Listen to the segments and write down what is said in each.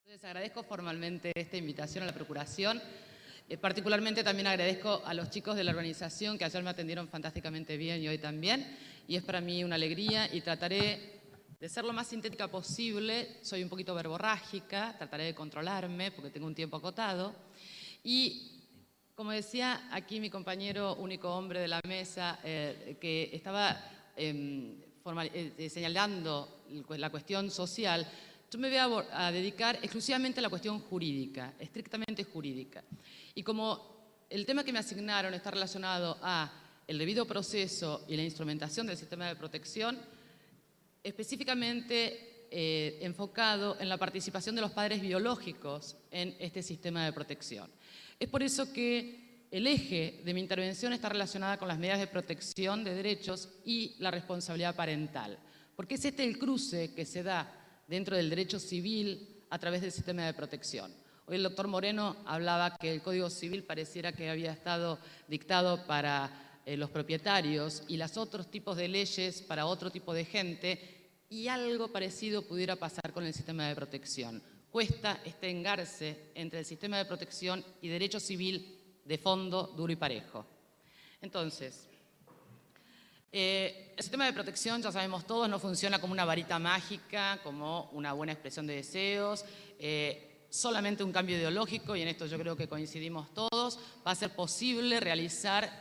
Les agradezco formalmente esta invitación a la Procuración. Particularmente también agradezco a los chicos de la organización que ayer me atendieron fantásticamente bien y hoy también. Y es para mí una alegría y trataré de ser lo más sintética posible. Soy un poquito verborrágica, trataré de controlarme porque tengo un tiempo acotado. Y como decía aquí mi compañero único hombre de la mesa, que estaba señalando la cuestión social, yo me voy a dedicar exclusivamente a la cuestión jurídica, estrictamente jurídica. Y como el tema que me asignaron está relacionado a el debido proceso y la instrumentación del sistema de protección, específicamente enfocado en la participación de los padres biológicos en este sistema de protección. Es por eso que el eje de mi intervención está relacionada con las medidas de protección de derechos y la responsabilidad parental, porque es este el cruce que se da dentro del derecho civil a través del sistema de protección. Hoy el doctor Moreno hablaba que el Código Civil pareciera que había estado dictado para los propietarios y los otros tipos de leyes para otro tipo de gente, y algo parecido pudiera pasar con el sistema de protección. Cuesta este engarce entre el sistema de protección y derecho civil de fondo, duro y parejo. Entonces, el sistema de protección, ya sabemos todos, no funciona como una varita mágica, como una buena expresión de deseos, solamente un cambio ideológico, y en esto yo creo que coincidimos todos, va a ser posible realizar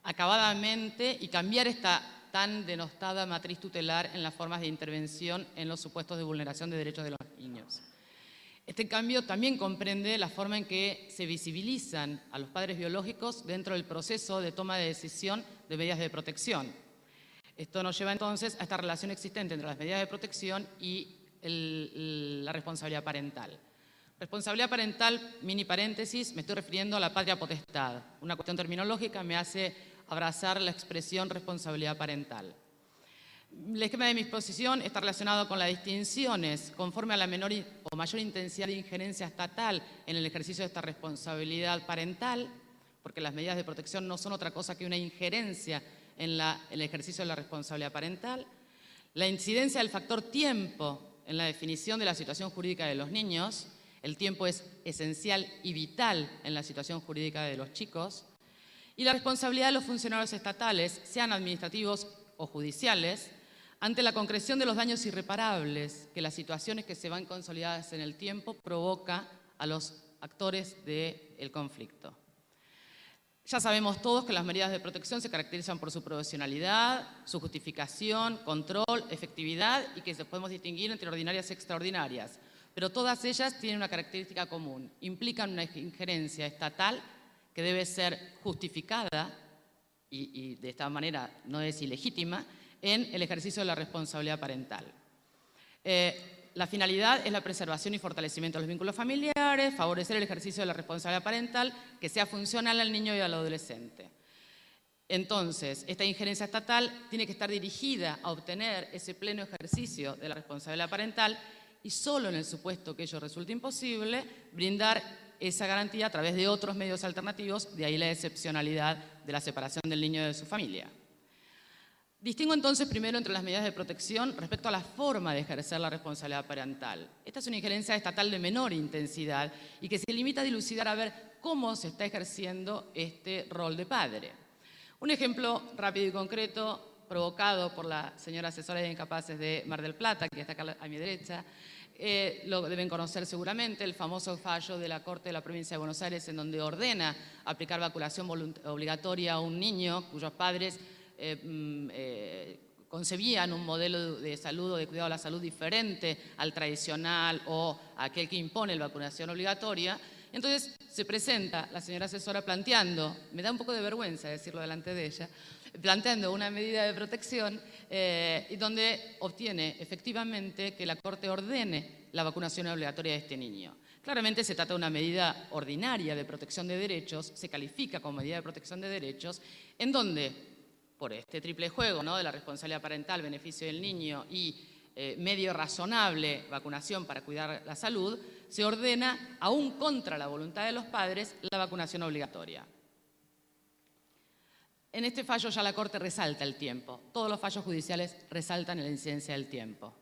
acabadamente y cambiar esta tan denostada matriz tutelar en las formas de intervención en los supuestos de vulneración de derechos de los niños. Este cambio también comprende la forma en que se visibilizan a los padres biológicos dentro del proceso de toma de decisión de medidas de protección. Esto nos lleva entonces a esta relación existente entre las medidas de protección y la responsabilidad parental. Responsabilidad parental, mini paréntesis, me estoy refiriendo a la patria potestad. Una cuestión terminológica me hace abrazar la expresión responsabilidad parental. El esquema de mi exposición está relacionado con las distinciones conforme a la menor o mayor intensidad de injerencia estatal en el ejercicio de esta responsabilidad parental, porque las medidas de protección no son otra cosa que una injerencia en el ejercicio de la responsabilidad parental, la incidencia del factor tiempo en la definición de la situación jurídica de los niños. El tiempo es esencial y vital en la situación jurídica de los chicos, y la responsabilidad de los funcionarios estatales, sean administrativos o judiciales, ante la concreción de los daños irreparables que las situaciones que se van consolidadas en el tiempo provoca a los actores del conflicto. Ya sabemos todos que las medidas de protección se caracterizan por su profesionalidad, su justificación, control, efectividad, y que podemos distinguir entre ordinarias y extraordinarias. Pero todas ellas tienen una característica común: implican una injerencia estatal que debe ser justificada y de esta manera no es ilegítima en el ejercicio de la responsabilidad parental. La finalidad es la preservación y fortalecimiento de los vínculos familiares, favorecer el ejercicio de la responsabilidad parental que sea funcional al niño y al adolescente. Entonces, esta injerencia estatal tiene que estar dirigida a obtener ese pleno ejercicio de la responsabilidad parental y solo en el supuesto que ello resulte imposible, brindar esa garantía a través de otros medios alternativos, de ahí la excepcionalidad de la separación del niño de su familia. Distingo entonces primero entre las medidas de protección respecto a la forma de ejercer la responsabilidad parental. Esta es una injerencia estatal de menor intensidad y que se limita a dilucidar a ver cómo se está ejerciendo este rol de padre. Un ejemplo rápido y concreto, provocado por la señora asesora de incapaces de Mar del Plata, que está acá a mi derecha, lo deben conocer seguramente, el famoso fallo de la Corte de la Provincia de Buenos Aires en donde ordena aplicar vacunación obligatoria a un niño cuyos padres concebían un modelo de salud o de cuidado de la salud diferente al tradicional o aquel que impone la vacunación obligatoria. Entonces se presenta la señora asesora planteando, me da un poco de vergüenza decirlo delante de ella, planteando una medida de protección y donde obtiene efectivamente que la Corte ordene la vacunación obligatoria de este niño. Claramente se trata de una medida ordinaria de protección de derechos, se califica como medida de protección de derechos, en donde por este triple juego, ¿no?, de la responsabilidad parental, beneficio del niño y medio razonable vacunación para cuidar la salud, se ordena, aún contra la voluntad de los padres, la vacunación obligatoria. En este fallo ya la Corte resalta el tiempo. Todos los fallos judiciales resaltan la incidencia del tiempo.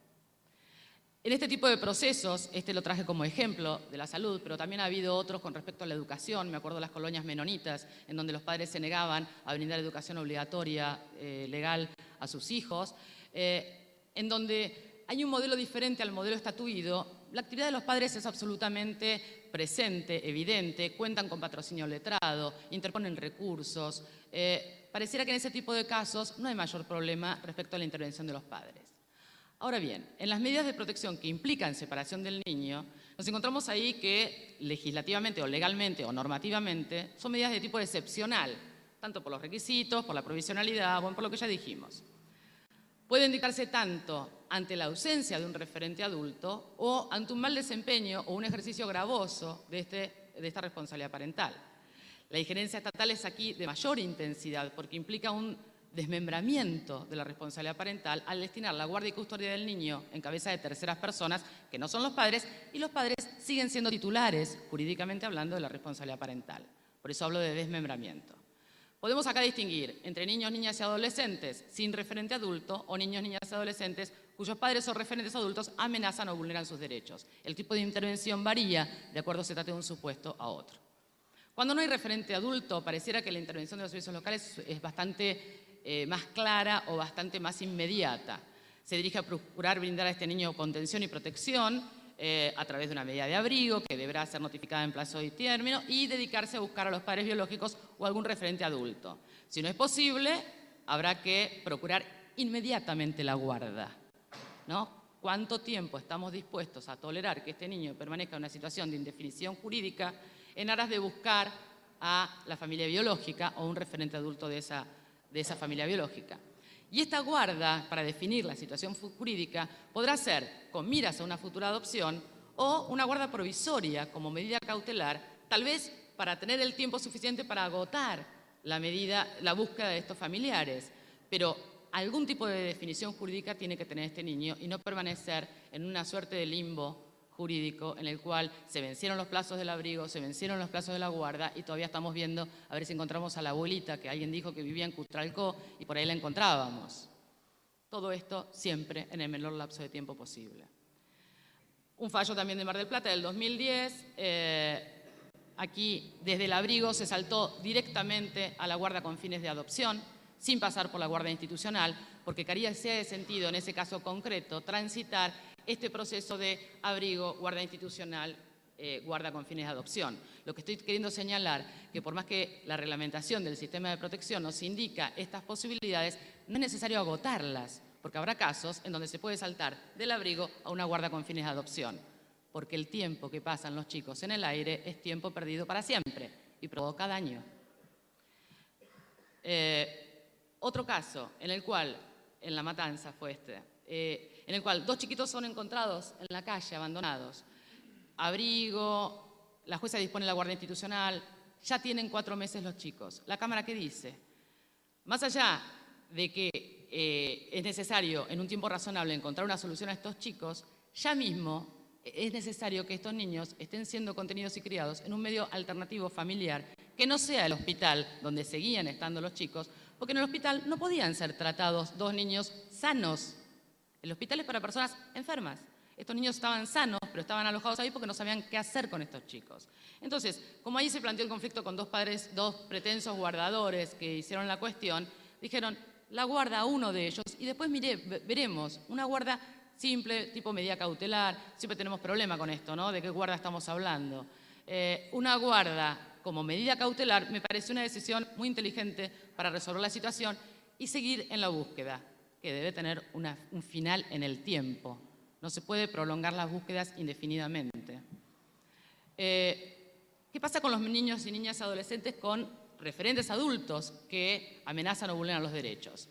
En este tipo de procesos, este lo traje como ejemplo de la salud, pero también ha habido otros con respecto a la educación. Me acuerdo de las colonias menonitas, en donde los padres se negaban a brindar educación obligatoria legal a sus hijos, en donde hay un modelo diferente al modelo estatuido. La actividad de los padres es absolutamente presente, evidente, cuentan con patrocinio letrado, interponen recursos. Pareciera que en ese tipo de casos no hay mayor problema respecto a la intervención de los padres. Ahora bien, en las medidas de protección que implican separación del niño, nos encontramos ahí que legislativamente o legalmente o normativamente son medidas de tipo excepcional, tanto por los requisitos, por la provisionalidad, bueno, por lo que ya dijimos. Pueden dictarse tanto ante la ausencia de un referente adulto o ante un mal desempeño o un ejercicio gravoso de esta responsabilidad parental. La injerencia estatal es aquí de mayor intensidad porque implica un desmembramiento de la responsabilidad parental al destinar la guardia y custodia del niño en cabeza de terceras personas que no son los padres, y los padres siguen siendo titulares, jurídicamente hablando, de la responsabilidad parental. Por eso hablo de desmembramiento. Podemos acá distinguir entre niños, niñas y adolescentes sin referente adulto o niños, niñas y adolescentes cuyos padres o referentes adultos amenazan o vulneran sus derechos. El tipo de intervención varía de acuerdo a si se trate de un supuesto a otro. Cuando no hay referente adulto, pareciera que la intervención de los servicios locales es bastante más clara o bastante más inmediata. Se dirige a procurar brindar a este niño contención y protección a través de una medida de abrigo que deberá ser notificada en plazo y término y dedicarse a buscar a los padres biológicos o algún referente adulto. Si no es posible, habrá que procurar inmediatamente la guarda, ¿no? ¿Cuánto tiempo estamos dispuestos a tolerar que este niño permanezca en una situación de indefinición jurídica en aras de buscar a la familia biológica o un referente adulto de esa familia biológica? Y esta guarda, para definir la situación jurídica, podrá ser con miras a una futura adopción o una guarda provisoria como medida cautelar, tal vez para tener el tiempo suficiente para agotar la búsqueda de estos familiares. Pero algún tipo de definición jurídica tiene que tener este niño y no permanecer en una suerte de limbo jurídico en el cual se vencieron los plazos del abrigo, se vencieron los plazos de la guarda y todavía estamos viendo a ver si encontramos a la abuelita que alguien dijo que vivía en Cutralcó y por ahí la encontrábamos. Todo esto siempre en el menor lapso de tiempo posible. Un fallo también de Mar del Plata del 2010, aquí desde el abrigo se saltó directamente a la guarda con fines de adopción, sin pasar por la guarda institucional, porque carecía de sentido en ese caso concreto transitar este proceso de abrigo, guarda institucional, guarda con fines de adopción. Lo que estoy queriendo señalar, que por más que la reglamentación del sistema de protección nos indica estas posibilidades, no es necesario agotarlas, porque habrá casos en donde se puede saltar del abrigo a una guarda con fines de adopción, porque el tiempo que pasan los chicos en el aire es tiempo perdido para siempre y provoca daño. Otro caso en el cual, en La Matanza fue en el cual 2 chiquitos son encontrados en la calle, abandonados. Abrigo, la jueza dispone la guardia institucional, ya tienen 4 meses los chicos. ¿La Cámara qué dice? Más allá de que es necesario en un tiempo razonable encontrar una solución a estos chicos, ya mismo es necesario que estos niños estén siendo contenidos y criados en un medio alternativo familiar que no sea el hospital donde seguían estando los chicos, porque en el hospital no podían ser tratados 2 niños sanos. El hospital es para personas enfermas. Estos niños estaban sanos, pero estaban alojados ahí porque no sabían qué hacer con estos chicos. Entonces, como ahí se planteó el conflicto con 2 padres, 2 pretensos guardadores que hicieron la cuestión, dijeron, la guarda a uno de ellos y después veremos, una guarda simple, tipo medida cautelar. Siempre tenemos problema con esto, ¿no? ¿De qué guarda estamos hablando? Una guarda como medida cautelar me parece una decisión muy inteligente para resolver la situación y seguir en la búsqueda, que debe tener un final en el tiempo. No se puede prolongar las búsquedas indefinidamente. ¿Qué pasa con los niños y niñas adolescentes con referentes adultos que amenazan o vulneran los derechos?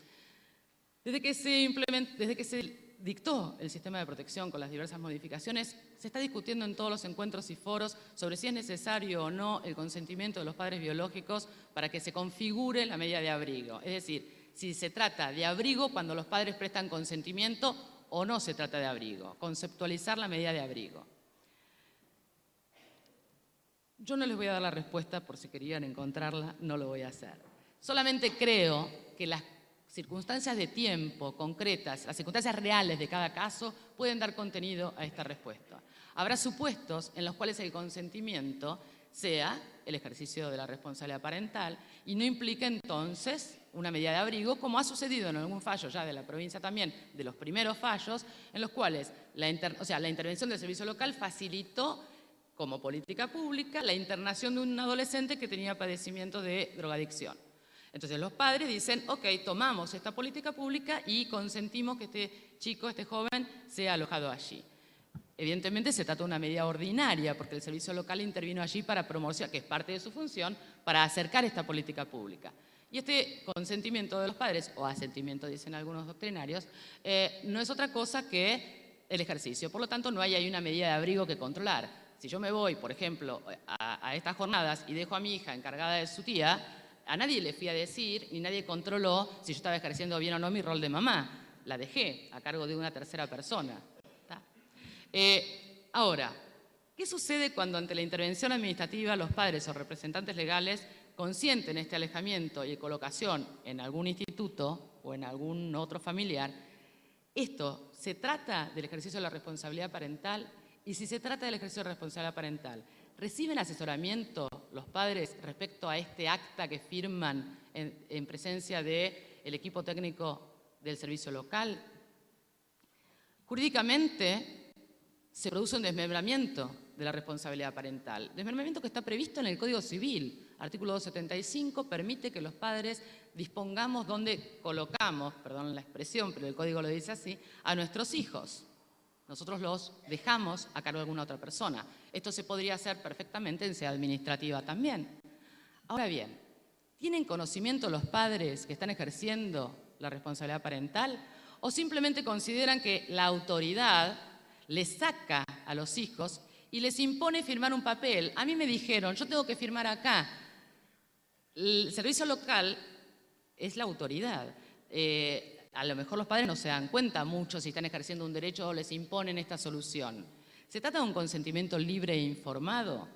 Desde que se dictó el sistema de protección con las diversas modificaciones, se está discutiendo en todos los encuentros y foros sobre si es necesario o no el consentimiento de los padres biológicos para que se configure la medida de abrigo. Es decir, si se trata de abrigo cuando los padres prestan consentimiento o no se trata de abrigo, conceptualizar la medida de abrigo. Yo no les voy a dar la respuesta por si querían encontrarla, no lo voy a hacer. Solamente creo que las circunstancias de tiempo concretas, las circunstancias reales de cada caso, pueden dar contenido a esta respuesta. Habrá supuestos en los cuales el consentimiento sea el ejercicio de la responsabilidad parental y no implique entonces una medida de abrigo, como ha sucedido en algún fallo ya de la provincia también, de los primeros fallos, en los cuales la intervención del servicio local facilitó como política pública la internación de un adolescente que tenía padecimiento de drogadicción. Entonces los padres dicen, ok, tomamos esta política pública y consentimos que este chico, este joven, sea alojado allí. Evidentemente se trata de una medida ordinaria, porque el servicio local intervino allí para promocionar, que es parte de su función, para acercar esta política pública. Y este consentimiento de los padres, o asentimiento dicen algunos doctrinarios, no es otra cosa que el ejercicio. Por lo tanto, no hay ahí una medida de abrigo que controlar. Si yo me voy, por ejemplo, a estas jornadas y dejo a mi hija encargada de su tía, a nadie le fui a decir, ni nadie controló si yo estaba ejerciendo bien o no mi rol de mamá. La dejé a cargo de una tercera persona. Ahora, ¿qué sucede cuando ante la intervención administrativa los padres o representantes legales consienten este alejamiento y colocación en algún instituto o en algún otro familiar? Esto, ¿se trata del ejercicio de la responsabilidad parental? Y si se trata del ejercicio de responsabilidad parental, ¿reciben asesoramiento los padres respecto a este acta que firman en presencia del equipo técnico del servicio local? Jurídicamente, se produce un desmembramiento de la responsabilidad parental. Desmembramiento que está previsto en el Código Civil. Artículo 275 permite que los padres dispongamos dónde colocamos, perdón la expresión, pero el Código lo dice así, a nuestros hijos. Nosotros los dejamos a cargo de alguna otra persona. Esto se podría hacer perfectamente en sede administrativa también. Ahora bien, ¿tienen conocimiento los padres que están ejerciendo la responsabilidad parental? ¿O simplemente consideran que la autoridad les saca a los hijos y les impone firmar un papel? A mí me dijeron, yo tengo que firmar acá. El servicio local es la autoridad. A lo mejor los padres no se dan cuenta mucho si están ejerciendo un derecho o les imponen esta solución. ¿Se trata de un consentimiento libre e informado?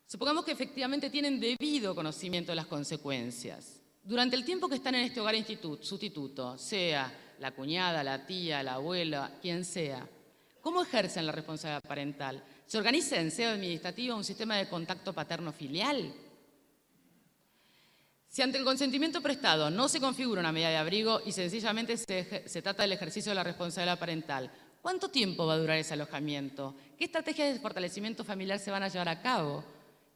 Supongamos que efectivamente tienen debido conocimiento de las consecuencias. Durante el tiempo que están en este hogar sustituto, sea la cuñada, la tía, la abuela, quien sea, ¿cómo ejercen la responsabilidad parental? ¿Se organiza en sede administrativa un sistema de contacto paterno-filial? Si ante el consentimiento prestado no se configura una medida de abrigo y sencillamente se trata del ejercicio de la responsabilidad parental, ¿cuánto tiempo va a durar ese alojamiento? ¿Qué estrategias de fortalecimiento familiar se van a llevar a cabo?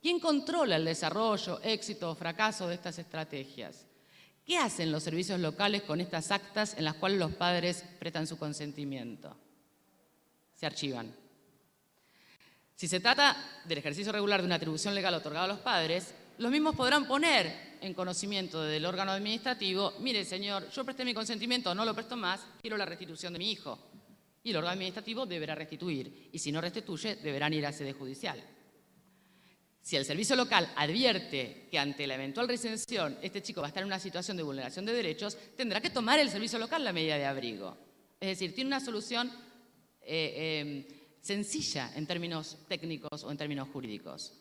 ¿Quién controla el desarrollo, éxito o fracaso de estas estrategias? ¿Qué hacen los servicios locales con estas actas en las cuales los padres prestan su consentimiento? Se archivan. Si se trata del ejercicio regular de una atribución legal otorgada a los padres, los mismos podrán poner en conocimiento del órgano administrativo, mire señor, yo presté mi consentimiento, no lo presto más, quiero la restitución de mi hijo. Y el órgano administrativo deberá restituir, y si no restituye, deberán ir a sede judicial. Si el servicio local advierte que ante la eventual recensión este chico va a estar en una situación de vulneración de derechos, tendrá que tomar el servicio local la medida de abrigo. Es decir, tiene una solución sencilla en términos técnicos o en términos jurídicos.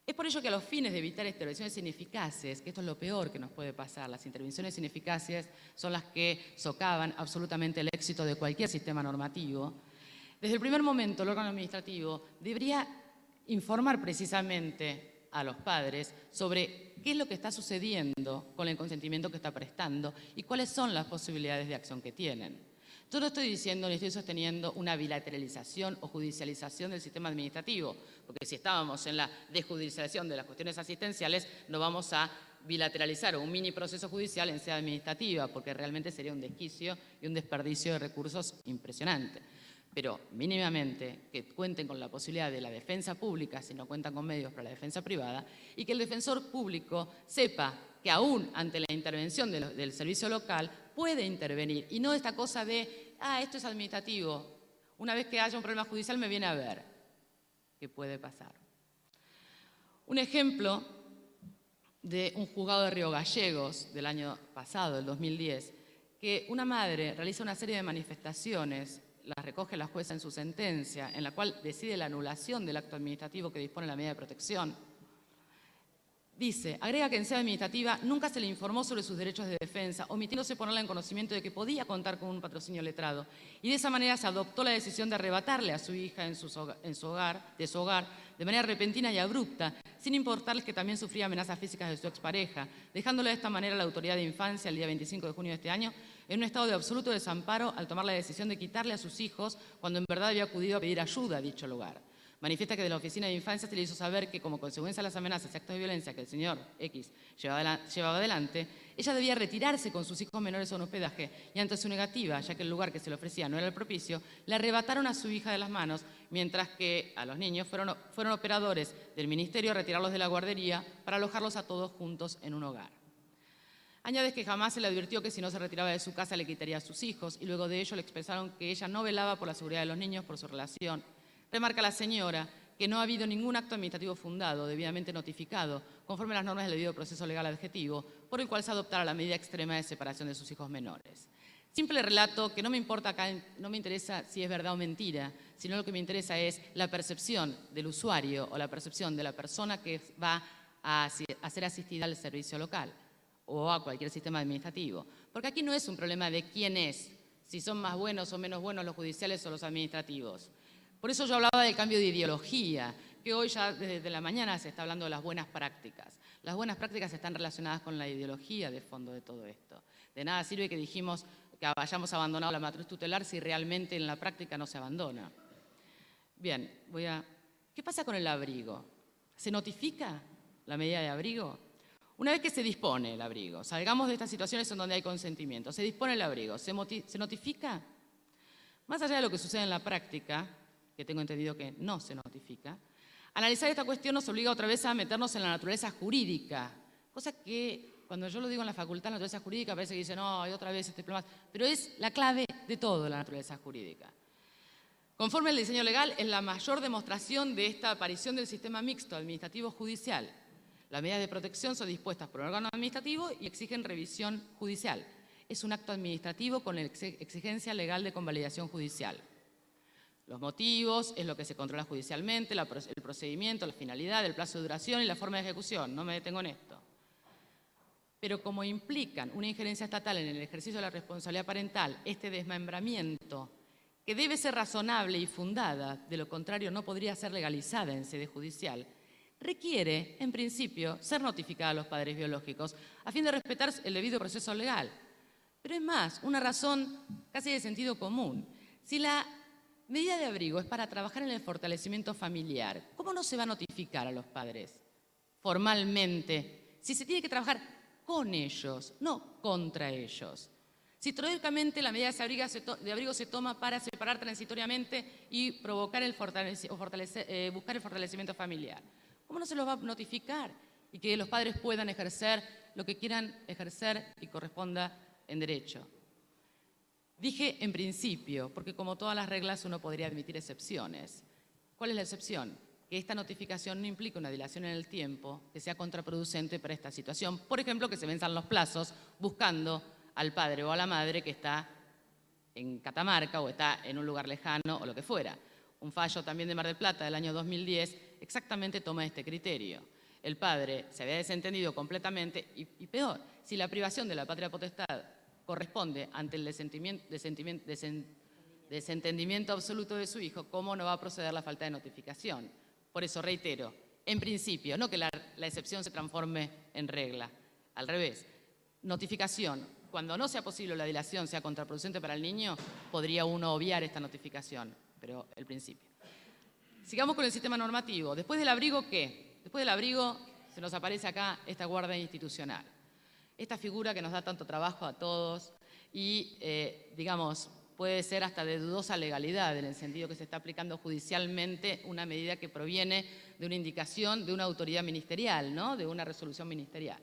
Es por ello que a los fines de evitar intervenciones ineficaces, que esto es lo peor que nos puede pasar, las intervenciones ineficaces son las que socavan absolutamente el éxito de cualquier sistema normativo, desde el primer momento el órgano administrativo debería informar precisamente a los padres sobre qué es lo que está sucediendo con el consentimiento que está prestando y cuáles son las posibilidades de acción que tienen. Yo no estoy diciendo ni estoy sosteniendo una bilateralización o judicialización del sistema administrativo, porque si estábamos en la desjudicialización de las cuestiones asistenciales, no vamos a bilateralizar un mini proceso judicial en sede administrativa, porque realmente sería un desquicio y un desperdicio de recursos impresionante. Pero mínimamente que cuenten con la posibilidad de la defensa pública, si no cuentan con medios para la defensa privada, y que el defensor público sepa que aún ante la intervención del servicio local puede intervenir, y no esta cosa de, esto es administrativo, una vez que haya un problema judicial me viene a ver, ¿qué puede pasar? Un ejemplo de un juzgado de Río Gallegos del año pasado, del 2010, que una madre realiza una serie de manifestaciones, las recoge la jueza en su sentencia, en la cual decide la anulación del acto administrativo que dispone la medida de protección. Dice, agrega que en sede administrativa nunca se le informó sobre sus derechos de defensa, omitiéndose ponerla en conocimiento de que podía contar con un patrocinio letrado. Y de esa manera se adoptó la decisión de arrebatarle a su hija de su hogar, de manera repentina y abrupta, sin importarles que también sufría amenazas físicas de su expareja, dejándole de esta manera a la Autoridad de Infancia el día 25 de junio de este año en un estado de absoluto desamparo al tomar la decisión de quitarle a sus hijos cuando en verdad había acudido a pedir ayuda a dicho lugar. Manifiesta que de la Oficina de Infancia se le hizo saber que, como consecuencia de las amenazas y actos de violencia que el señor X llevaba adelante, ella debía retirarse con sus hijos menores a un hospedaje y ante su negativa, ya que el lugar que se le ofrecía no era el propicio, le arrebataron a su hija de las manos, mientras que a los niños fueron operadores del ministerio a retirarlos de la guardería para alojarlos a todos juntos en un hogar. Añade que jamás se le advirtió que si no se retiraba de su casa le quitaría a sus hijos y luego de ello le expresaron que ella no velaba por la seguridad de los niños por su relación. Remarca la señora que no ha habido ningún acto administrativo fundado, debidamente notificado, conforme a las normas del debido proceso legal adjetivo, por el cual se adoptara la medida extrema de separación de sus hijos menores. Simple relato que no me importa acá, no me interesa si es verdad o mentira, sino lo que me interesa es la percepción del usuario o la percepción de la persona que va a ser asistida al servicio local o a cualquier sistema administrativo. Porque aquí no es un problema de quién es, si son más buenos o menos buenos los judiciales o los administrativos. Por eso yo hablaba del cambio de ideología, que hoy ya desde la mañana se está hablando de las buenas prácticas. Las buenas prácticas están relacionadas con la ideología de fondo de todo esto. De nada sirve que dijimos que hayamos abandonado la matriz tutelar si realmente en la práctica no se abandona. Bien, ¿qué pasa con el abrigo? ¿Se notifica la medida de abrigo? Una vez que se dispone el abrigo, salgamos de estas situaciones en donde hay consentimiento, se dispone el abrigo, ¿se notifica? Más allá de lo que sucede en la práctica, que tengo entendido que no se notifica, analizar esta cuestión nos obliga otra vez a meternos en la naturaleza jurídica, cosa que cuando yo lo digo en la facultad de naturaleza jurídica parece que dicen, no, hay otra vez este problema, pero es la clave de todo la naturaleza jurídica. Conforme al diseño legal, es la mayor demostración de esta aparición del sistema mixto administrativo-judicial. Las medidas de protección son dispuestas por un órgano administrativo y exigen revisión judicial. Es un acto administrativo con exigencia legal de convalidación judicial. Los motivos es lo que se controla judicialmente, el procedimiento, la finalidad, el plazo de duración y la forma de ejecución. No me detengo en esto. Pero como implican una injerencia estatal en el ejercicio de la responsabilidad parental, este desmembramiento, que debe ser razonable y fundada, de lo contrario no podría ser legalizada en sede judicial, requiere, en principio, ser notificada a los padres biológicos a fin de respetar el debido proceso legal. Pero es más, una razón casi de sentido común. Si la medida de abrigo es para trabajar en el fortalecimiento familiar, ¿cómo no se va a notificar a los padres formalmente si se tiene que trabajar con ellos, no contra ellos? Si teóricamente la medida de abrigo se toma para separar transitoriamente y provocar buscar el fortalecimiento familiar, ¿cómo no se los va a notificar y que los padres puedan ejercer lo que quieran ejercer y corresponda en derecho? Dije en principio, porque como todas las reglas uno podría admitir excepciones. ¿Cuál es la excepción? Que esta notificación no implica una dilación en el tiempo que sea contraproducente para esta situación. Por ejemplo, que se venzan los plazos buscando al padre o a la madre que está en Catamarca o está en un lugar lejano o lo que fuera. Un fallo también de Mar del Plata del año 2010 exactamente toma este criterio. El padre se había desentendido completamente y peor, si la privación de la patria potestad corresponde ante el desentendimiento absoluto de su hijo, ¿cómo no va a proceder la falta de notificación? Por eso reitero, en principio, no que la excepción se transforme en regla, al revés. Notificación, cuando no sea posible o la dilación sea contraproducente para el niño, podría uno obviar esta notificación, pero el principio. Sigamos con el sistema normativo. Después del abrigo, ¿qué? Después del abrigo se nos aparece acá esta guardia institucional. Esta figura que nos da tanto trabajo a todos y, digamos, puede ser hasta de dudosa legalidad, en el sentido que se está aplicando judicialmente una medida que proviene de una indicación de una autoridad ministerial, ¿no? De una resolución ministerial.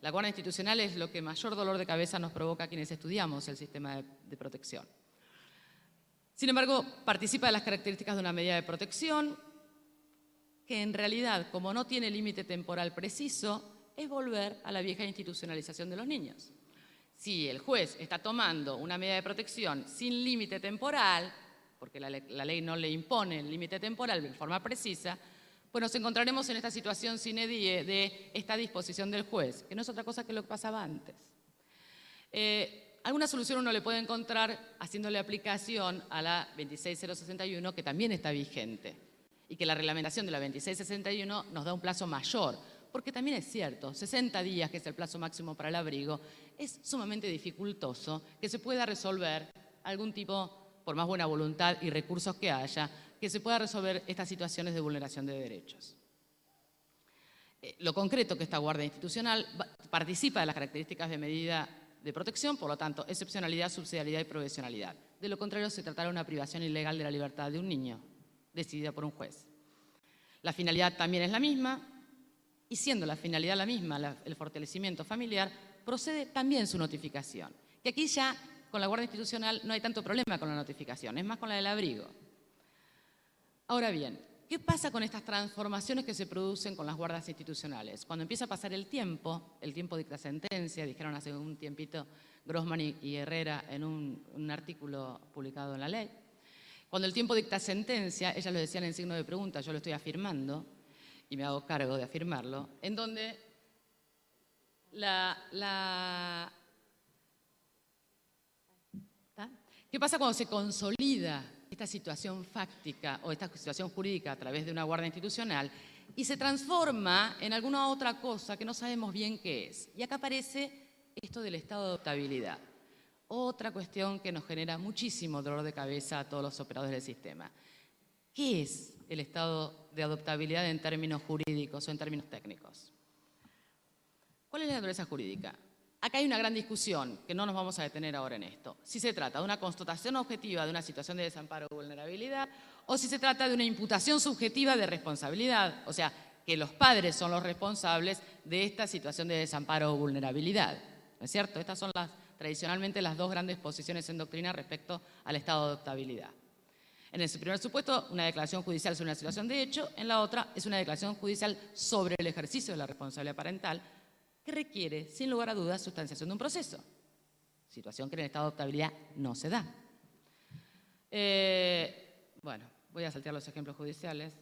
La guardia institucional es lo que mayor dolor de cabeza nos provoca a quienes estudiamos el sistema de protección. Sin embargo, participa de las características de una medida de protección que en realidad, como no tiene límite temporal preciso, es volver a la vieja institucionalización de los niños. Si el juez está tomando una medida de protección sin límite temporal, porque la ley no le impone el límite temporal de forma precisa, pues nos encontraremos en esta situación sine die de esta disposición del juez, que no es otra cosa que lo que pasaba antes. Alguna solución uno le puede encontrar haciéndole aplicación a la 26061, que también está vigente, y que la reglamentación de la 2661 nos da un plazo mayor, porque también es cierto, 60 días, que es el plazo máximo para el abrigo, es sumamente dificultoso que se pueda resolver algún tipo, por más buena voluntad y recursos que haya, que se pueda resolver estas situaciones de vulneración de derechos. Lo concreto que esta guardia institucional participa de las características de medida de protección, por lo tanto, excepcionalidad, subsidiariedad y provisionalidad. De lo contrario, se tratará de una privación ilegal de la libertad de un niño, decidida por un juez. La finalidad también es la misma, y siendo la finalidad la misma, el fortalecimiento familiar, procede también su notificación. Que aquí ya, con la guardia institucional, no hay tanto problema con la notificación, es más con la del abrigo. Ahora bien, ¿qué pasa con estas transformaciones que se producen con las guardas institucionales? Cuando empieza a pasar el tiempo dicta sentencia, dijeron hace un tiempito Grossman y Herrera en un artículo publicado en La Ley. Cuando el tiempo dicta sentencia, ellas lo decían en signo de pregunta, yo lo estoy afirmando y me hago cargo de afirmarlo, en donde ¿qué pasa cuando se consolida esta situación fáctica o esta situación jurídica a través de una guardia institucional y se transforma en alguna otra cosa que no sabemos bien qué es? Y acá aparece esto del estado de adoptabilidad. Otra cuestión que nos genera muchísimo dolor de cabeza a todos los operadores del sistema. ¿Qué es el estado de adoptabilidad en términos jurídicos o en términos técnicos? ¿Cuál es la naturaleza jurídica? Acá hay una gran discusión, que no nos vamos a detener ahora en esto. Si se trata de una constatación objetiva de una situación de desamparo o vulnerabilidad, o si se trata de una imputación subjetiva de responsabilidad, o sea, que los padres son los responsables de esta situación de desamparo o vulnerabilidad. ¿No es cierto? Estas son tradicionalmente las dos grandes posiciones en doctrina respecto al estado de adoptabilidad. En el primer supuesto, una declaración judicial sobre una situación de hecho, en la otra es una declaración judicial sobre el ejercicio de la responsabilidad parental, que requiere, sin lugar a dudas, sustanciación de un proceso. Situación que en el estado de adoptabilidad no se da. Bueno, voy a saltear los ejemplos judiciales.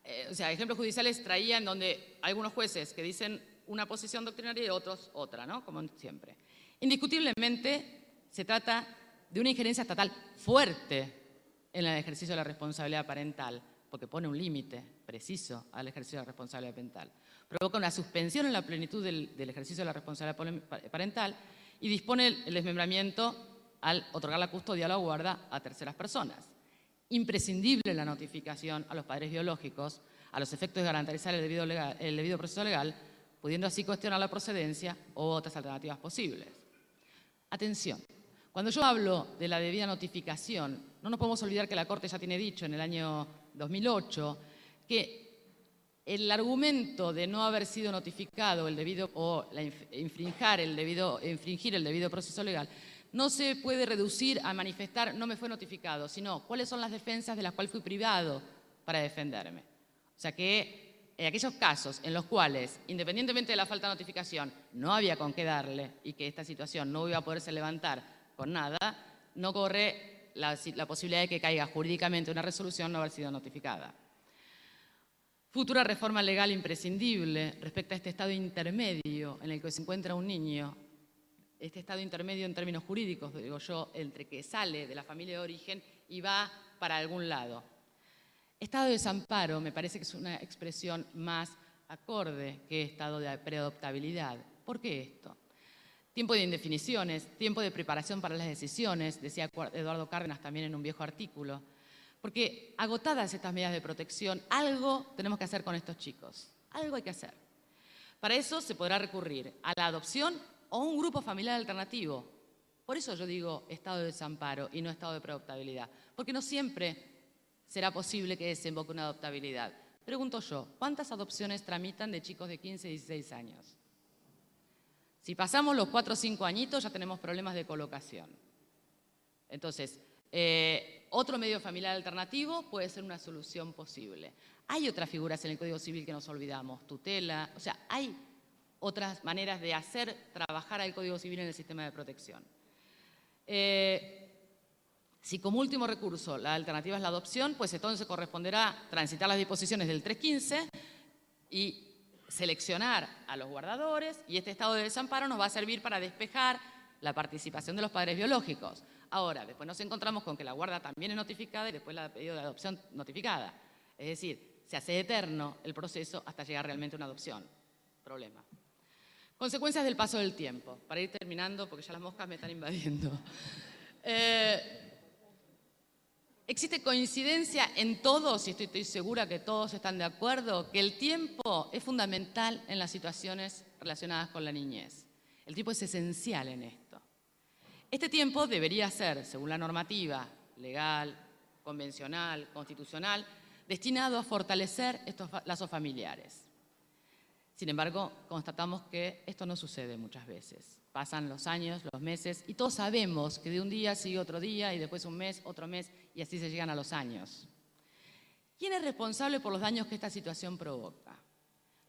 Ejemplos judiciales traían donde algunos jueces que dicen una posición doctrinaria y otros otra, ¿no? Como siempre. Indiscutiblemente se trata de una injerencia estatal fuerte en el ejercicio de la responsabilidad parental, porque pone un límite preciso al ejercicio de la responsabilidad parental. Provoca una suspensión en la plenitud del ejercicio de la responsabilidad parental y dispone el desmembramiento al otorgar la custodia o la guarda a terceras personas. Imprescindible la notificación a los padres biológicos a los efectos de garantizar el debido proceso legal, pudiendo así cuestionar la procedencia u otras alternativas posibles. Atención, cuando yo hablo de la debida notificación, no nos podemos olvidar que la Corte ya tiene dicho en el año 2008 que el argumento de no haber sido notificado el debido o infringir el debido proceso legal no se puede reducir a manifestar no me fue notificado, sino cuáles son las defensas de las cuales fui privado para defenderme. O sea que en aquellos casos en los cuales, independientemente de la falta de notificación, no había con qué darle y que esta situación no iba a poderse levantar con nada, no corre la posibilidad de que caiga jurídicamente una resolución no haber sido notificada. Futura reforma legal imprescindible respecto a este estado intermedio en el que se encuentra un niño, este estado intermedio en términos jurídicos, digo yo, entre que sale de la familia de origen y va para algún lado. Estado de desamparo me parece que es una expresión más acorde que estado de preadoptabilidad. ¿Por qué esto? Tiempo de indefiniciones, tiempo de preparación para las decisiones, decía Eduardo Cárdenas también en un viejo artículo. Porque agotadas estas medidas de protección, algo tenemos que hacer con estos chicos. Algo hay que hacer. Para eso se podrá recurrir a la adopción o un grupo familiar alternativo. Por eso yo digo estado de desamparo y no estado de preadoptabilidad. Porque no siempre será posible que desemboque una adoptabilidad. Pregunto yo, ¿cuántas adopciones tramitan de chicos de 15 y 16 años? Si pasamos los 4 o 5 añitos ya tenemos problemas de colocación. Entonces, otro medio familiar alternativo puede ser una solución posible. Hay otras figuras en el Código Civil que nos olvidamos, tutela, o sea, hay otras maneras de hacer trabajar al Código Civil en el sistema de protección. Si como último recurso la alternativa es la adopción, pues entonces corresponderá transitar las disposiciones del 315 y seleccionar a los guardadores, y este estado de desamparo nos va a servir para despejar la participación de los padres biológicos. Ahora, después nos encontramos con que la guarda también es notificada y después la pedido de adopción notificada. Es decir, se hace eterno el proceso hasta llegar realmente a una adopción. Problema. Consecuencias del paso del tiempo. Para ir terminando, porque ya las moscas me están invadiendo. Existe coincidencia en todos, y estoy segura que todos están de acuerdo, que el tiempo es fundamental en las situaciones relacionadas con la niñez. El tiempo es esencial en esto. Este tiempo debería ser, según la normativa legal, convencional, constitucional, destinado a fortalecer estos lazos familiares. Sin embargo, constatamos que esto no sucede muchas veces. Pasan los años, los meses, y todos sabemos que de un día sigue otro día, y después un mes, otro mes, y así se llegan a los años. ¿Quién es responsable por los daños que esta situación provoca?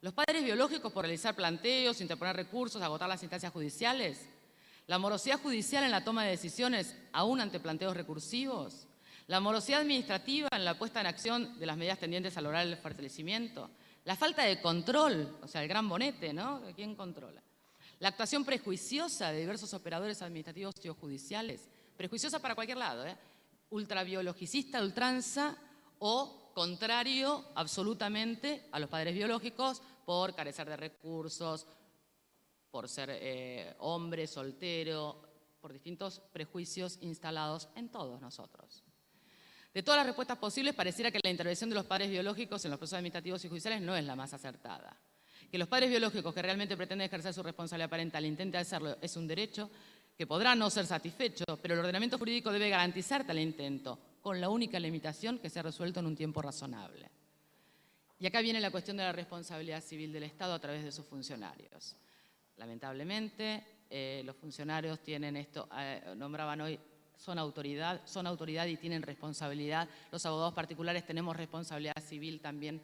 ¿Los padres biológicos por realizar planteos, interponer recursos, agotar las instancias judiciales? ¿La morosidad judicial en la toma de decisiones, aún ante planteos recursivos? ¿La morosidad administrativa en la puesta en acción de las medidas tendientes a lograr el fortalecimiento? La falta de control, o sea, el gran bonete, ¿no? ¿Quién controla? La actuación prejuiciosa de diversos operadores administrativos y judiciales, prejuiciosa para cualquier lado, ultrabiologicista, ultranza o contrario absolutamente a los padres biológicos por carecer de recursos, por ser hombre, soltero, por distintos prejuicios instalados en todos nosotros. De todas las respuestas posibles, pareciera que la intervención de los padres biológicos en los procesos administrativos y judiciales no es la más acertada. Que los padres biológicos que realmente pretenden ejercer su responsabilidad parental intenten hacerlo es un derecho que podrá no ser satisfecho, pero el ordenamiento jurídico debe garantizar tal intento, con la única limitación que sea resuelto en un tiempo razonable. Y acá viene la cuestión de la responsabilidad civil del Estado a través de sus funcionarios. Lamentablemente, los funcionarios tienen esto, nombraban hoy, son autoridad y tienen responsabilidad. Los abogados particulares tenemos responsabilidad civil también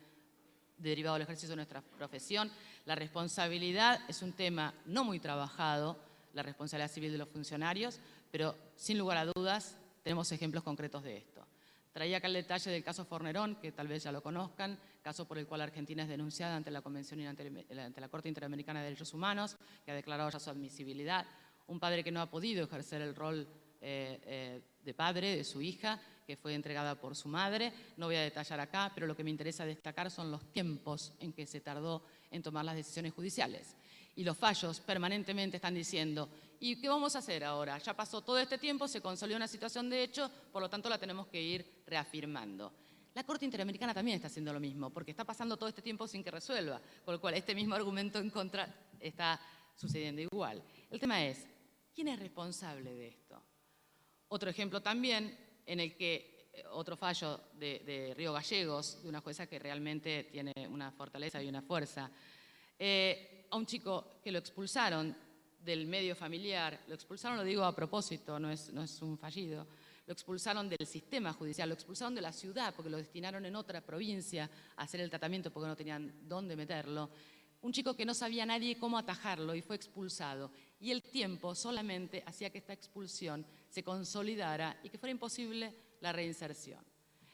derivado del ejercicio de nuestra profesión. La responsabilidad es un tema no muy trabajado, la responsabilidad civil de los funcionarios, pero sin lugar a dudas tenemos ejemplos concretos de esto. Traía acá el detalle del caso Fornerón, que tal vez ya lo conozcan, caso por el cual Argentina es denunciada ante la Convención y ante la Corte Interamericana de Derechos Humanos, que ha declarado ya su admisibilidad. Un padre que no ha podido ejercer el rol de padre de su hija, que fue entregada por su madre. No voy a detallar acá, pero lo que me interesa destacar son los tiempos en que se tardó en tomar las decisiones judiciales. Y los fallos permanentemente están diciendo, ¿y qué vamos a hacer ahora? Ya pasó todo este tiempo, se consolidó una situación de hecho, por lo tanto la tenemos que ir reafirmando. La Corte Interamericana también está haciendo lo mismo, porque está pasando todo este tiempo sin que resuelva, con lo cual este mismo argumento en contra está sucediendo igual. El tema es, ¿quién es responsable de esto? Otro ejemplo también en el que otro fallo de Río Gallegos, de una jueza que realmente tiene una fortaleza y una fuerza, a un chico que lo expulsaron del medio familiar, lo expulsaron, lo digo a propósito, no es un fallido, lo expulsaron del sistema judicial, lo expulsaron de la ciudad porque lo destinaron en otra provincia a hacer el tratamiento porque no tenían dónde meterlo. Un chico que no sabía nadie cómo atajarlo y fue expulsado. Y el tiempo solamente hacía que esta expulsión se consolidara y que fuera imposible la reinserción.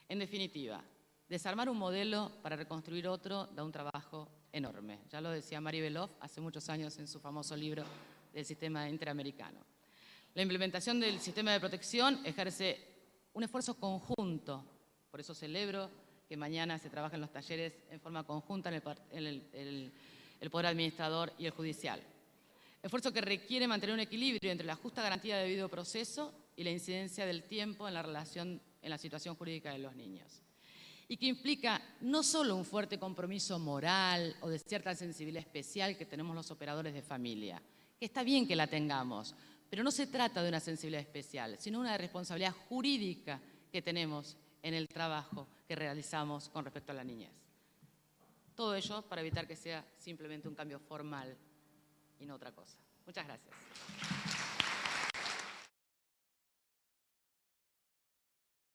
En definitiva, desarmar un modelo para reconstruir otro da un trabajo enorme. Ya lo decía Mary Beloff hace muchos años en su famoso libro del sistema interamericano. La implementación del sistema de protección ejerce un esfuerzo conjunto. Por eso celebro que mañana se trabaje en los talleres en forma conjunta en el Poder Administrador y el Judicial. Esfuerzo que requiere mantener un equilibrio entre la justa garantía de debido proceso y la incidencia del tiempo en la situación jurídica de los niños. Y que implica no solo un fuerte compromiso moral o de cierta sensibilidad especial que tenemos los operadores de familia, que está bien que la tengamos, pero no se trata de una sensibilidad especial, sino una responsabilidad jurídica que tenemos en el trabajo que realizamos con respecto a la niñez. Todo ello para evitar que sea simplemente un cambio formal y no otra cosa. Muchas gracias.